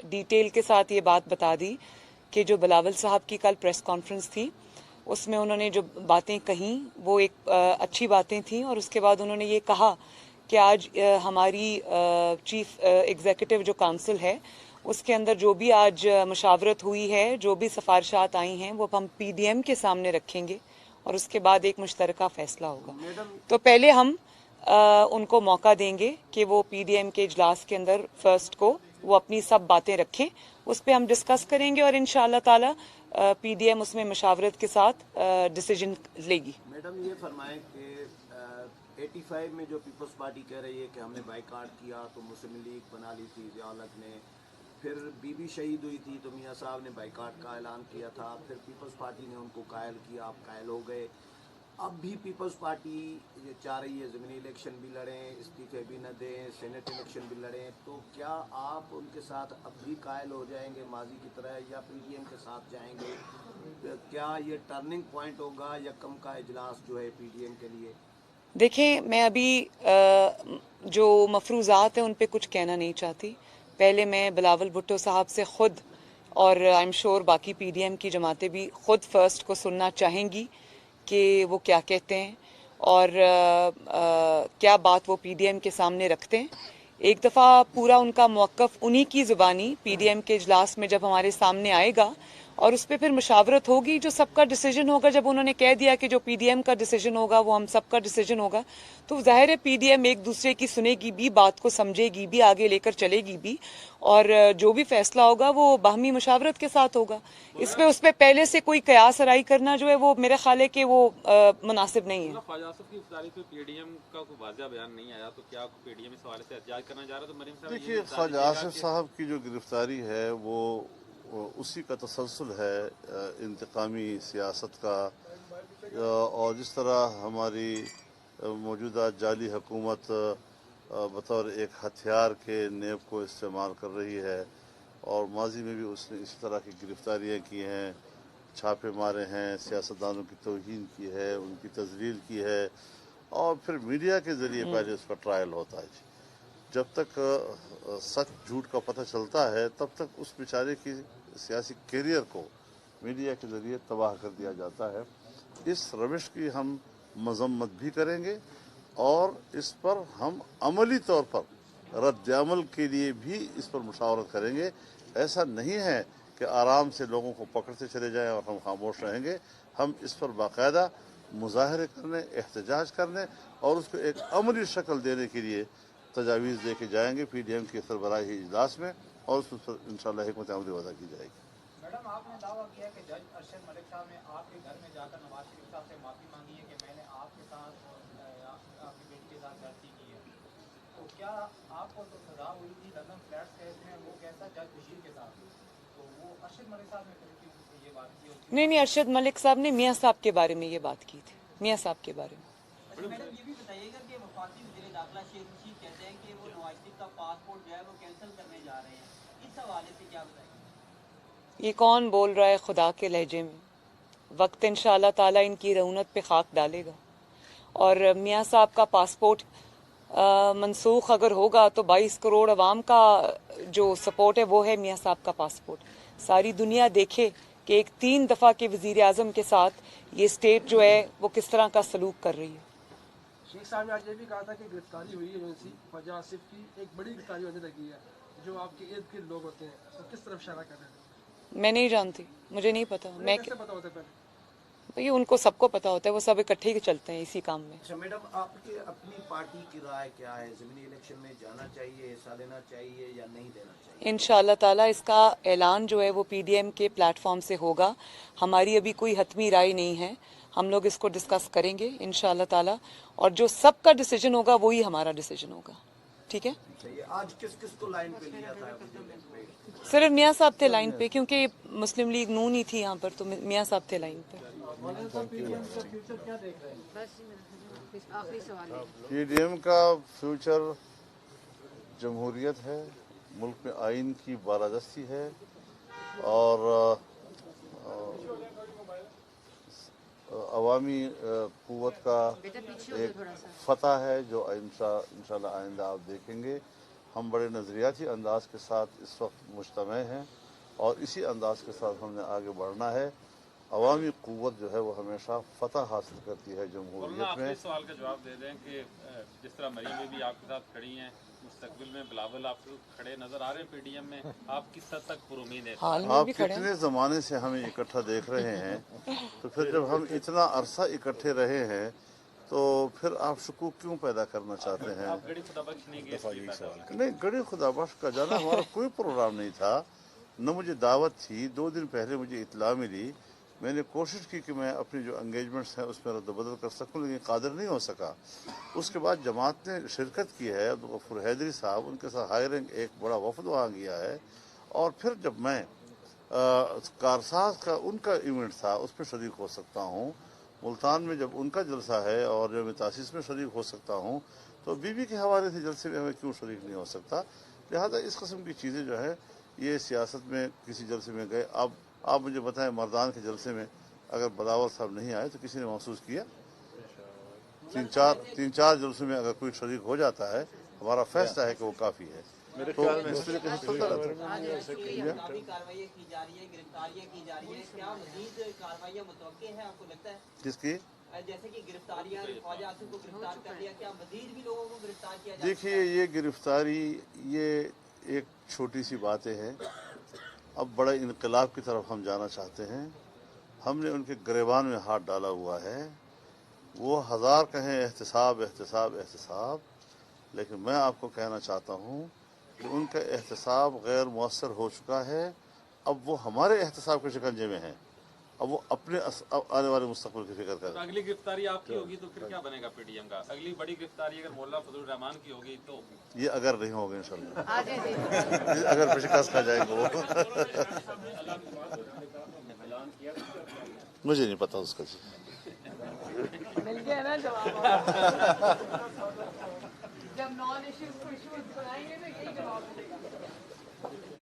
Detail के साथ ये बात बता दी कि जो बिलावल साहब की कल प्रेस कॉन्फ्रेंस थी उसमें उन्होंने जो बातें कहीं वो एक अच्छी बातें थी, और उसके बाद उन्होंने ये कहा कि आज हमारी चीफ एग्जीक्यूटिव जो काउंसिल है उसके अंदर जो भी आज मशावरत हुई है, जो भी सिफारिशात आई हैं, वो हम पीडीएम के सामने रखेंगे और उसके बाद एक मुश्तरका फैसला होगा। तो पहले हम उनको मौका देंगे कि वो पीडीएम के इजलास के अंदर फर्स्ट को वो अपनी सब बातें रखें, उस पर हम डिस्कस करेंगे और इंशाअल्लाह ताला पीडीएम उसमें मशावरत के साथ डिसीजन लेगी। मैडम ये फरमाएं कि 85 में जो पीपल्स पार्टी कह रही है कि हमने बाइकाट किया तो मुस्लिम लीग बना ली थी ज़िया-उल-हक ने, फिर बीबी शहीद हुई थी तो मियाँ साहब ने बाइकाट का ऐलान किया था, फिर पीपल्स पार्टी ने उनको कायल किया, आप कायल हो गए। अब भी पीपल्स पार्टी ये चाह रही है ज़मीनी इलेक्शन भी लड़ें, इस्तीफे भी न दें, सेनेट इलेक्शन भी लड़ें, तो क्या आप उनके साथ अब भी कायल हो जाएंगे माजी की तरह या पीडीएम के साथ जाएंगे? क्या ये टर्निंग पॉइंट होगा या कम का इजलास जो है पीडीएम के लिए? देखें, मैं अभी जो मफरूज़ात हैं उन पे कुछ कहना नहीं चाहती। पहले मैं बिलावल भुट्टो साहब से ख़ुद और आई एम श्योर बाकी पीडीएम की जमातें भी ख़ुद फर्स्ट को सुनना चाहेंगी कि वो क्या कहते हैं और क्या बात वो पीडीएम के सामने रखते हैं। एक दफ़ा पूरा उनका मौक़िफ़ उन्हीं की ज़ुबानी पीडीएम के इजलास में जब हमारे सामने आएगा और उस पर फिर मुशावरत होगी, जो सबका डिसीजन होगा। जब उन्होंने कह दिया कि जो पीडीएम का डिसीजन होगा वो हम सबका डिसीजन होगा, तो जाहिर है पीडीएम एक दूसरे की सुनेगी भी, बात को समझेगी भी, आगे लेकर चलेगी भी, और जो भी फैसला होगा वो बाहमी मुशावरत के साथ होगा। इस पे उस पर पहले से कोई कयास आराई करना जो है वो मेरे ख्याल है कि वो मुनासिब नहीं है। ख्वाजा आसिफ की गिरफ्तारी पे पीडीएम का कोई वाज़ेह बयान नहीं आया, तो क्या पीडीएम इस हवाले से एहतजाज करना चाह रहा है? तो मरीम साहब देखिए, ख्वाजा आसिफ साहब की जो गिरफ्तारी है वो उसी का तसलसल है इंतकामी सियासत का, और जिस तरह हमारी मौजूदा जाली हुकूमत बतौर एक हथियार के नेब को इस्तेमाल कर रही है, और माजी में भी उसने इस तरह की गिरफ्तारियाँ की हैं, छापे मारे हैं, सियासतदानों की तौहीन की है, उनकी तजलील की है, और फिर मीडिया के ज़रिए पहले उसका ट्रायल होता है। जब तक सच झूठ का पता चलता है तब तक उस बेचारे की सियासी कैरियर को मीडिया के ज़रिए तबाह कर दिया जाता है। इस रविश की हम मजम्मत भी करेंगे और इस पर हम अमली तौर पर रद्द-ए-अमल के लिए भी इस पर मुशावरत करेंगे। ऐसा नहीं है कि आराम से लोगों को पकड़ते चले जाएं और हम खामोश रहेंगे। हम इस पर बाकायदा मुजाहरे करने, एहतजाज करने और उसको एक अमली शक्ल देने के लिए तजावीज़ दे के जाएंगे पीडीएम के सरबराही इजलास में, और उस पर इंशाअल्लाह हिकमत अमली वज़ा की जाएगी। मैडम, आपने दावा किया कि जज अरशद मलिक साहब ने आपके घर में जाकर नवाज शरीफ साहब से माफ़ी मांगी है कि मैंने आपके साथ और आपकी बेटी के साथ गलती की है, तो क्या आपको तो सजा हुई थी लंदन फ्लैट्स केस में, वो कैसा जज बशीर के साथ, तो वो अरशद मलिक साहब ने फिर ये बात की होती? नहीं, अरशद मलिक साहब ने मियाँ साहब के बारे में ये बात की थी, मियाँ साहब के बारे में। अच्छा मैडम, ये भी बताइएगा कि वफाकी वज़ीर दाखिला शेख रशीद कहते हैं कि वो नवाज शरीफ का पासपोर्ट जो है वो कैंसिल करने जा रहे हैं, इस हवाले से क्या बताएंगे? ये कौन बोल रहा है खुदा के लहजे में? वक्त इंशाअल्लाह ताला इनकी रौनक पे खाक डालेगा, और मियाँ साहब का पासपोर्ट मनसूख अगर होगा तो 22 करोड़ अवाम का जो सपोर्ट है वो है मियाँ साहब का पासपोर्ट। सारी दुनिया देखे कि एक 3 दफ़ा के वज़ीर आज़म के साथ ये स्टेट जो है वो किस तरह का सलूक कर रही है। शेख साहब ने आज ये भी कहा था कि गिरफ्तारी हुई है जो ख्वाजा आसिफ की, एक बड़ी गिरफ्तारी होने लगी है, जो आपके इर्द गिर्द लोग होते हैं, तो किस तरफ इशारा कर रहे हैं? मैं नहीं जानती, मुझे नहीं पता। मैं कैसे पता होता है पहले? ये उनको सबको पता होता है, वो सब इकट्ठे ही चलते हैं इसी काम में। अच्छा मैडम, आपके अपनी पार्टी की राय क्या है? ज़मीनी इलेक्शन में जाना चाहिए, हिस्सा लेना चाहिए या नहीं देना चाहिए? इंशाअल्लाह ताला इसका ऐलान जो है वो पीडीएम के प्लेटफॉर्म से होगा। हमारी अभी कोई हतमी राय नहीं है, हम लोग इसको डिस्कस करेंगे इंशाअल्लाह ताला, और जो सबका डिसीजन होगा वही हमारा डिसीजन होगा। ठीक है, आज किस किस को लाइन पे लिया था? सिर्फ मियाँ साहब थे लाइन पे, क्योंकि मुस्लिम लीग नून ही थी यहाँ पर, तो मियाँ साहब थे लाइन पे। पीडीएम का फ्यूचर जमहूरियत है, मुल्क में आइन की बालादस्ती है, और अवामी कुव्वत का एक फतह है जो इंशाअल्लाह आइंदा आप देखेंगे। हम बड़े नज़रियाती अंदाज के साथ इस वक्त मुज्तमे हैं और इसी अंदाज के साथ हमने आगे बढ़ना है। अवामी क़ुव्वत जो है वो हमेशा फ़तह हासिल करती है जमहूरियत आखिरी में। सवाल का जवाब दे दें कि जिस तरह मरीम भी आपके साथ खड़ी हैं, मुस्तकबिल में बिलावल आप खड़े नजर आ रहे हैं पीडीएम में, आप किस हद तक पुरुमीद हैं? हाल में आप भी खड़े हैं। कितने ज़माने से हमें इकट्ठा देख रहे हैं, तो फिर जब हम इतना अरसा इकट्ठे रहे हैं तो फिर आप शकूक क्यों पैदा करना चाहते हैं? आप गड़ी खुदाबख्श नहीं गए इसलिए पैदा हुआ। नहीं, गड़ी खुदाबख्श का जाना हमारा कोई प्रोग्राम नहीं था, न मुझे दावत थी। 2 दिन पहले मुझे इत्तला मिली, मैंने कोशिश की कि मैं अपनी जो एंगेजमेंट्स हैं उसमें रद्द-बदल कर सकूं, लेकिन कादिर नहीं हो सका। उसके बाद जमात ने शिरकत की है, अब्दुल गफूर हैदरी साहब, उनके साथ हायरिंग एक बड़ा वफद वहाँ गया है। और फिर जब मैं कारसाज का उनका इवेंट था उस पर शरीक हो सकता हूँ, मुल्तान में जब उनका जलसा है और जब मैं तासीस में शरीक हो सकता हूँ, तो बीबी के हवाले से जलसे में हमें क्यों शरीक नहीं हो सकता? लिहाजा इस किस्म की चीज़ें जो है ये सियासत में किसी जलसे में गए। अब आप मुझे बताएं, मर्दान के जलसे में अगर बिलावल साहब नहीं आए तो किसी ने महसूस किया? 3-4 जलसों में अगर कोई शरीक हो जाता है, हमारा फैसला है कि वो काफ़ी है। तो इस तरीके से चलता रहता है। काफी कार्रवाइयाँ की जा रही है, गिरफ्तारियाँ की जा रही है, क्या मजीद कार्रवाइयाँ मुतवक्के हैं आपको लगता है? किसकी? जैसे कि गिरफ्तारियाँ, ख्वाजा आसिफ को गिरफ्तार कर लिया, क्या मजीद भी लोगों को गिरफ्तार किया जा देखिए, ये गिरफ्तारी ये एक छोटी सी बातें हैं। अब बड़े इनकलाब की तरफ हम जाना चाहते हैं। हमने उनके गिरेबान में हाथ डाला हुआ है। वो हज़ार कहें एहतसाब एहतसाब एहतसाब, लेकिन मैं आपको कहना चाहता हूँ कि उनका एहतसाब गैर मुअस्सर हो चुका है। अब वो हमारे एहतसाब के शिकंजे में हैं। अब वो अपने आने वाले मुस्तकबिल की फिक्र तो करें। अगली गिरफ्तारी आपकी होगी तो फिर क्या बनेगा पीडीएम का? अगली बड़ी गिरफ्तारी अगर मौला फजलुर रहमान की होगी तो ये अगर नहीं होगा इंशाल्लाह, अगर पे शिकस्त खा जाएंगे वो। मुझे नहीं पता उसका जी। मिल गया ना जवाब। जब नॉन इश्यूज को इश्यूज बनाएंगे तो यही जवाब मिलेगा।